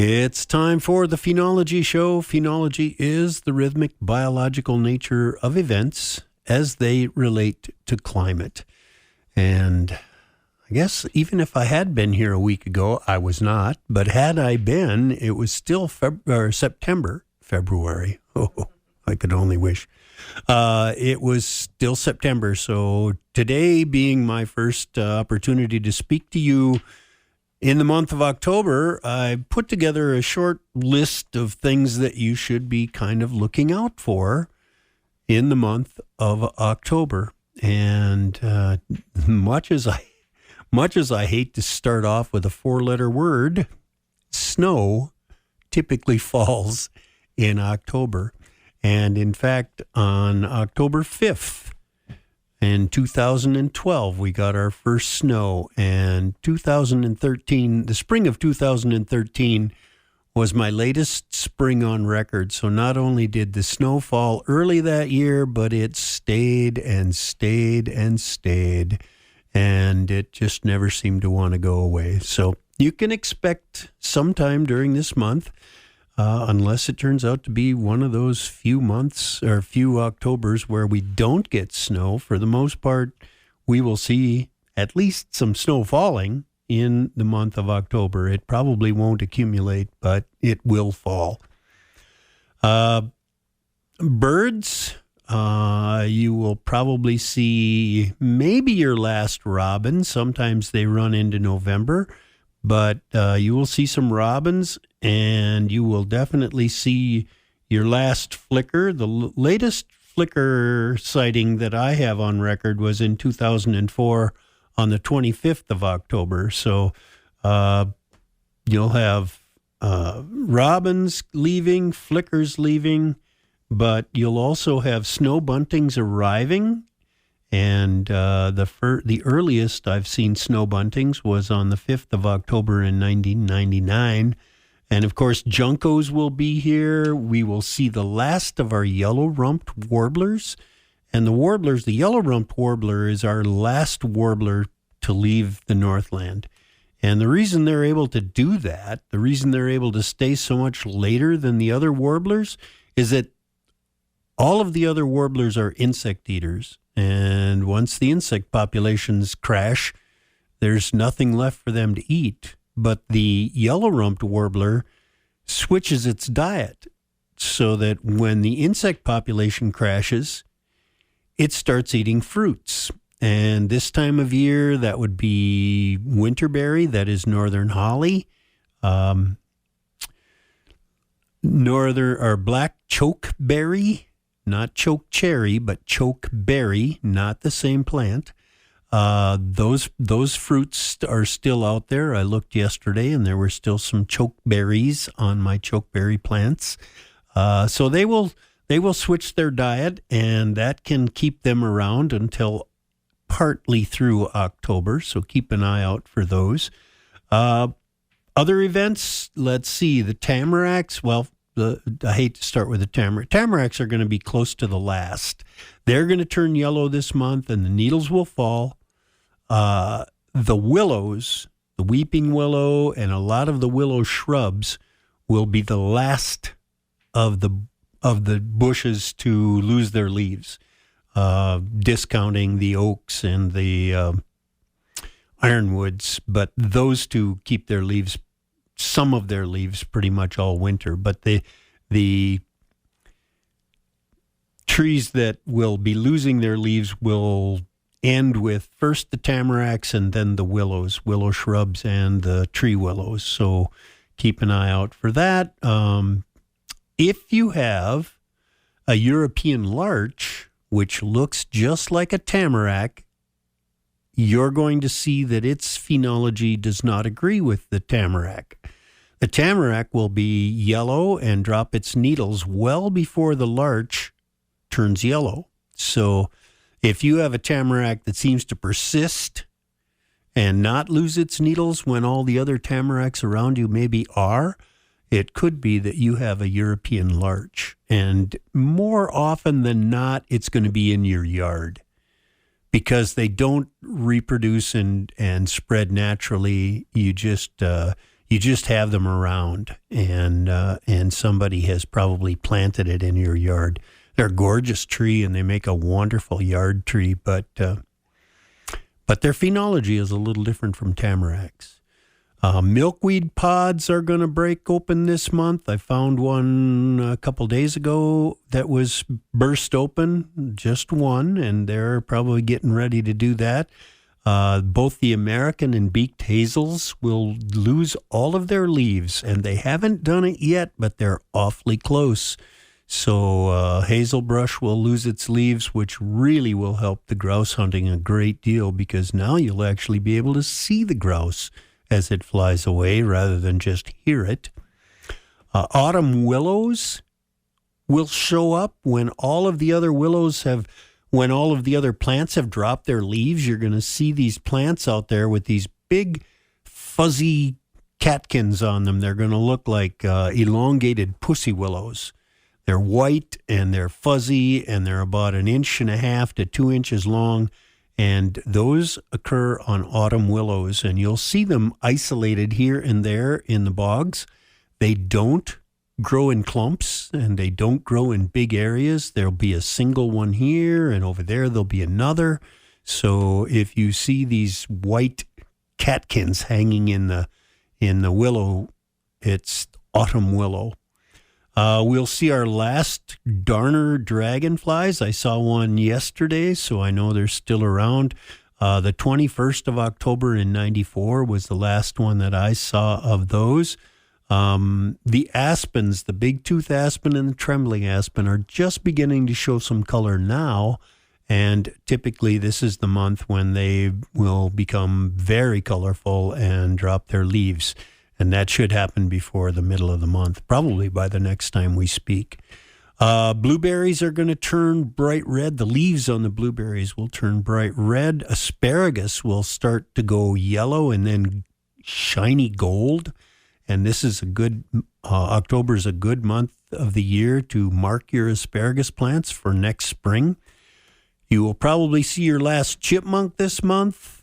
It's time for the Phenology Show. Phenology is the rhythmic biological nature of events as they relate to climate. And I guess even if I had been here a week ago, I was not. But had I been, it was still September, February. Oh, I could only wish. It was still September. So today being my first opportunity to speak to you in the month of October, I put together a short list of things that you should be kind of looking out for in the month of October. And much as I hate to start off with a four-letter word, snow typically falls in October. And in fact, on October 5th, in 2012, we got our first snow, and 2013, the spring of 2013 was my latest spring on record. So not only did the snow fall early that year, but it stayed and stayed and stayed, and it just never seemed to want to go away. So you can expect sometime during this month, unless it turns out to be one of those few months or few Octobers where we don't get snow. For the most part, we will see at least some snow falling in the month of October. It probably won't accumulate, but it will fall. Birds, you will probably see maybe your last robin. Sometimes they run into November, but you will see some robins, and you will definitely see your last flicker. The latest flicker sighting that I have on record was in 2004 on the 25th of October. So you'll have robins leaving, flickers leaving, but you'll also have snow buntings arriving. And the earliest I've seen snow buntings was on the 5th of October in 1999. And of course, juncos will be here. We will see the last of our yellow-rumped warblers. And the yellow-rumped warbler is our last warbler to leave the Northland. And the reason they're able to do that, the reason they're able to stay so much later than the other warblers, is that all of the other warblers are insect eaters. And once the insect populations crash, there's nothing left for them to eat. But the yellow-rumped warbler switches its diet so that when the insect population crashes, it starts eating fruits. And this time of year, that would be winterberry, that is northern holly, black chokeberry, not choke cherry, but chokeberry, not the same plant. Those fruits are still out there. I looked yesterday, and there were still some chokeberries on my chokeberry plants. So they will switch their diet, and that can keep them around until partly through October. So keep an eye out for those. Other events, let's see, the tamaracks. Well, I hate to start with the tamarack. Tamaracks are going to be close to the last. They're going to turn yellow this month, and the needles will fall. The willows, the weeping willow, and a lot of the willow shrubs will be the last of the bushes to lose their leaves, discounting the oaks and the ironwoods. But those two keep their leaves, some of their leaves, pretty much all winter. But the trees that will be losing their leaves will end with first the tamaracks and then the willow shrubs and the tree willows. So keep an eye out for that. If you have a European larch, which looks just like a tamarack, you're going to see that its phenology does not agree with the tamarack. The tamarack will be yellow and drop its needles well before the larch turns yellow. So if you have a tamarack that seems to persist and not lose its needles when all the other tamaracks around you maybe are, it could be that you have a European larch. And more often than not, it's going to be in your yard because they don't reproduce and spread naturally. You You just have them around, and somebody has probably planted it in your yard. They're a gorgeous tree, and they make a wonderful yard tree, but their phenology is a little different from tamaracks. Milkweed pods are going to break open this month. I found one a couple days ago that was burst open, just one, and they're probably getting ready to do that. Both the American and beaked hazels will lose all of their leaves, and they haven't done it yet, but they're awfully close. So hazelbrush will lose its leaves, which really will help the grouse hunting a great deal, because now you'll actually be able to see the grouse as it flies away rather than just hear it. Autumn willows will show up when all of the other when all of the other plants have dropped their leaves. You're going to see these plants out there with these big fuzzy catkins on them. They're going to look like elongated pussy willows. They're white and they're fuzzy and they're about 1.5 to 2 inches long. And those occur on autumn willows, and you'll see them isolated here and there in the bogs. They don't grow in clumps, and they don't grow in big areas. There'll be a single one here, and over there there'll be another. So if you see these white catkins hanging in the willow, it's autumn willow. We'll see our last darner dragonflies. I saw one yesterday, so I know they're still around. The 21st of October in 94 was the last one that I saw of those. The aspens, the big tooth aspen and the trembling aspen, are just beginning to show some color now, and typically this is the month when they will become very colorful and drop their leaves. And that should happen before the middle of the month, probably by the next time we speak. Blueberries are going to turn bright red. The leaves on the blueberries will turn bright red. Asparagus will start to go yellow and then shiny gold. And this is October is a good month of the year to mark your asparagus plants for next spring. You will probably see your last chipmunk this month.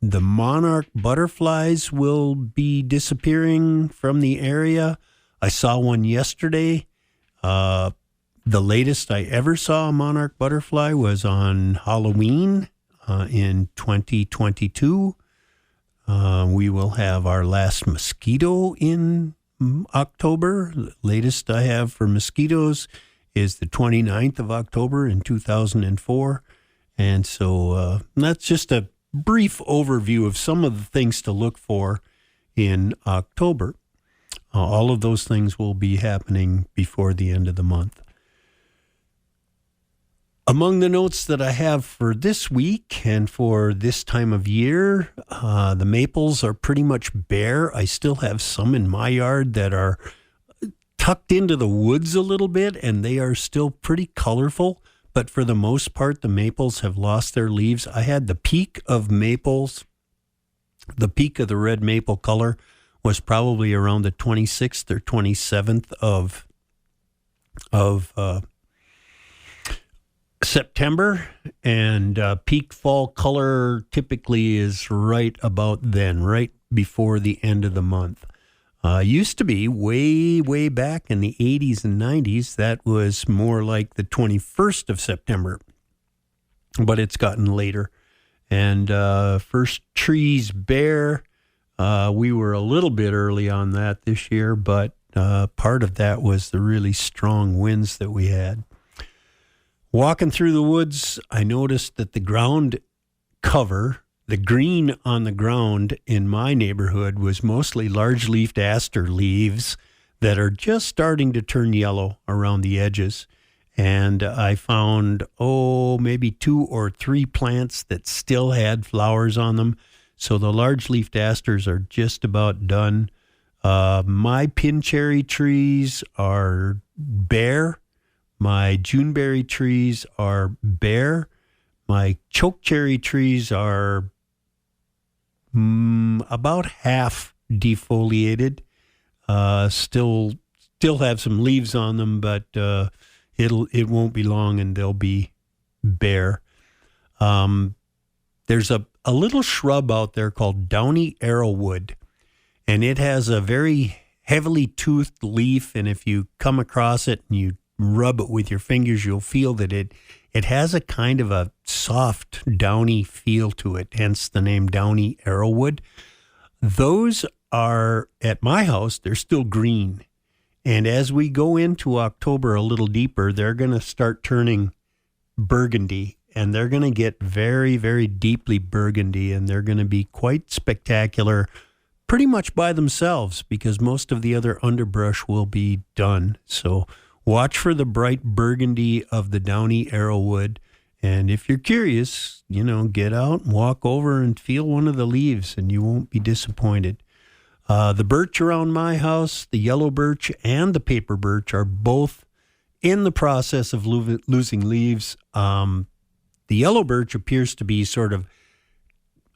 The monarch butterflies will be disappearing from the area. I saw one yesterday. The latest I ever saw a monarch butterfly was on Halloween in 2022. We will have our last mosquito in October. The latest I have for mosquitoes is the 29th of October in 2004. And so that's just a brief overview of some of the things to look for in October. All of those things will be happening before the end of the month. Among the notes that I have for this week and for this time of year, the maples are pretty much bare. I still have some in my yard that are tucked into the woods a little bit, and they are still pretty colorful. But for the most part, the maples have lost their leaves. I had the peak of maples, the peak of the red maple color was probably around the 26th or 27th of September, and peak fall color typically is right about then, right before the end of the month. Used to be way back in the 80s and 90s. That was more like the 21st of September, but it's gotten later. And first trees bare. We were a little bit early on that this year, but part of that was the really strong winds that we had. Walking through the woods, I noticed that the ground cover, the green on the ground in my neighborhood, was mostly large-leafed aster leaves that are just starting to turn yellow around the edges. And I found, maybe 2 or 3 plants that still had flowers on them. So the large-leafed asters are just about done. My pin cherry trees are bare. My Juneberry trees are bare. My chokecherry trees are about half defoliated. Still have some leaves on them, but it won't be long and they'll be bare. There's a little shrub out there called downy arrowwood, and it has a very heavily toothed leaf, and if you come across it and you rub it with your fingers, you'll feel that it has a kind of a soft, downy feel to it, hence the name downy arrowwood. Those are, at my house, they're still green. And as we go into October a little deeper, they're going to start turning burgundy, and they're going to get very, very deeply burgundy, and they're going to be quite spectacular pretty much by themselves because most of the other underbrush will be done. So watch for the bright burgundy of the downy arrowwood. And if you're curious, get out and walk over and feel one of the leaves, and you won't be disappointed. The birch around my house, the yellow birch and the paper birch, are both in the process of losing leaves. The yellow birch appears to be sort of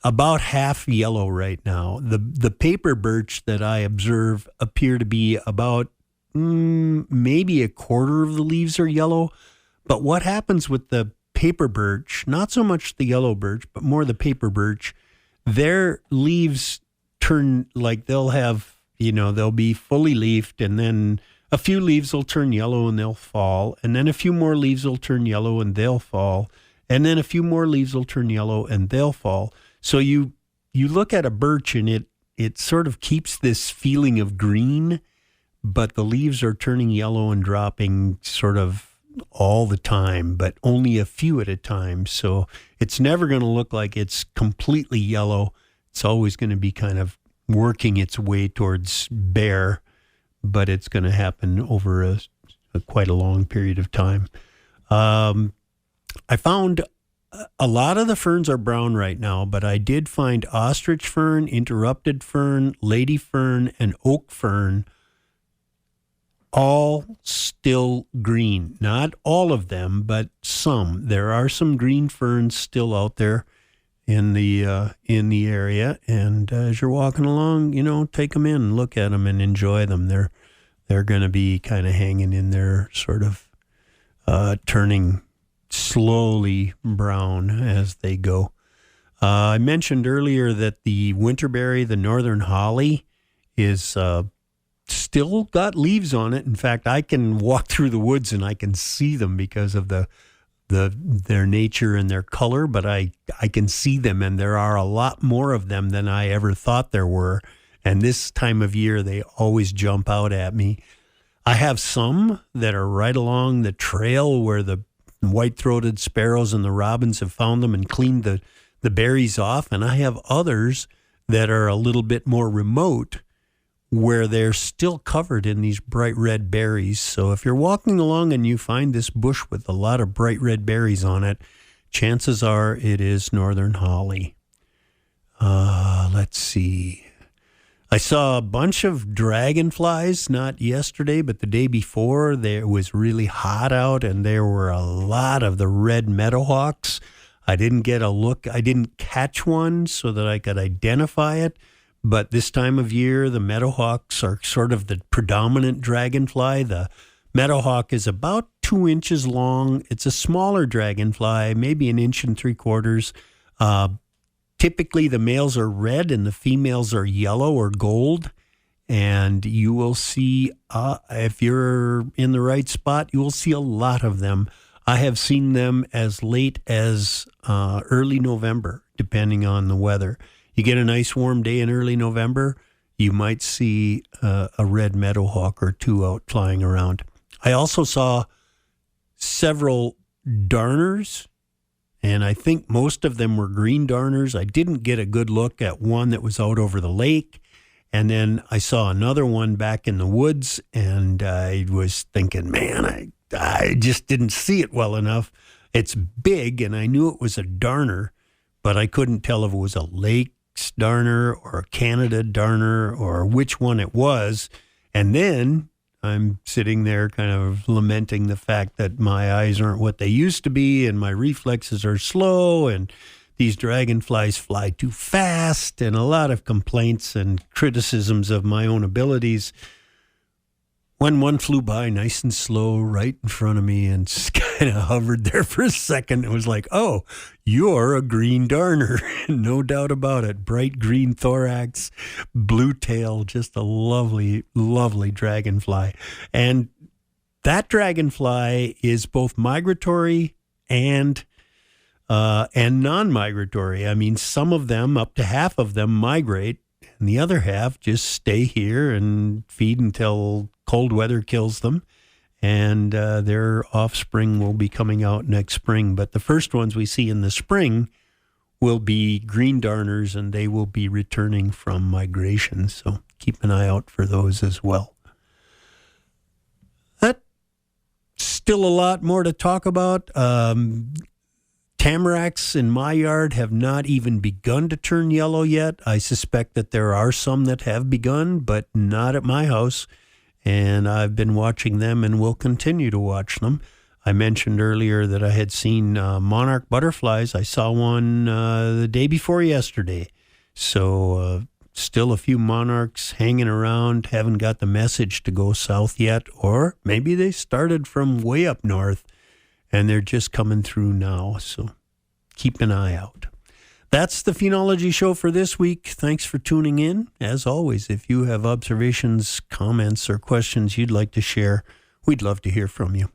about half yellow right now. The paper birch that I observe appear to be about maybe a quarter of the leaves are yellow. But what happens with the paper birch, not so much the yellow birch, but more the paper birch, their leaves turn, like they'll have, they'll be fully leafed, and then a few leaves will turn yellow and they'll fall, and then a few more leaves will turn yellow and they'll fall, and then a few more leaves will turn yellow and they'll fall. So you look at a birch and it sort of keeps this feeling of green, but the leaves are turning yellow and dropping sort of all the time, but only a few at a time. So it's never going to look like it's completely yellow. It's always going to be kind of working its way towards bare, but it's going to happen over a quite a long period of time. I found a lot of the ferns are brown right now, but I did find ostrich fern, interrupted fern, lady fern, and oak fern all still green. Not all of them, but some. There are some green ferns still out there in the area, and as you're walking along, take them in, look at them, and enjoy them. They're going to be kind of hanging in there, sort of turning slowly brown as they go. I mentioned earlier that the winterberry, the northern holly, is still got leaves on it. In fact, I can walk through the woods and I can see them because of their nature and their color, but I can see them, and there are a lot more of them than I ever thought there were. And this time of year, they always jump out at me. I have some that are right along the trail where the white-throated sparrows and the robins have found them and cleaned the berries off. And I have others that are a little bit more remote where they're still covered in these bright red berries. So if you're walking along and you find this bush with a lot of bright red berries on it, chances are it is northern holly. Let's see. I saw a bunch of dragonflies, not yesterday, but the day before. It was really hot out, and there were a lot of the red meadowhawks. I didn't get a look. I didn't catch one so that I could identify it. But this time of year, the meadowhawks are sort of the predominant dragonfly. The meadowhawk is about 2 inches long. It's a smaller dragonfly, maybe 1.75 inches. Typically, the males are red and the females are yellow or gold. And you will see, if you're in the right spot, you will see a lot of them. I have seen them as late as early November, depending on the weather. You get a nice warm day in early November, you might see a red meadowhawk or two out flying around. I also saw several darners, and I think most of them were green darners. I didn't get a good look at one that was out over the lake, and then I saw another one back in the woods, and I was thinking, man, I just didn't see it well enough. It's big, and I knew it was a darner, but I couldn't tell if it was a lake darner or a Canada darner or which one it was. And then I'm sitting there kind of lamenting the fact that my eyes aren't what they used to be, and my reflexes are slow, and these dragonflies fly too fast, and a lot of complaints and criticisms of my own abilities. when one flew by nice and slow right in front of me and just kind of hovered there for a second, it was like, oh, you're a green darner. No doubt about it. Bright green thorax, blue tail, just a lovely, lovely dragonfly. And that dragonfly is both migratory and non-migratory. I mean, some of them, up to half of them, migrate, and the other half just stay here and feed until cold weather kills them, and their offspring will be coming out next spring. But the first ones we see in the spring will be green darners, and they will be returning from migration. So keep an eye out for those as well. That's still a lot more to talk about. Tamaracks in my yard have not even begun to turn yellow yet. I suspect that there are some that have begun, but not at my house. And I've been watching them and will continue to watch them. I mentioned earlier that I had seen monarch butterflies. I saw one the day before yesterday. So still a few monarchs hanging around, haven't got the message to go south yet. Or maybe they started from way up north and they're just coming through now. So keep an eye out. That's the Phenology Show for this week. Thanks for tuning in. As always, if you have observations, comments, or questions you'd like to share, we'd love to hear from you.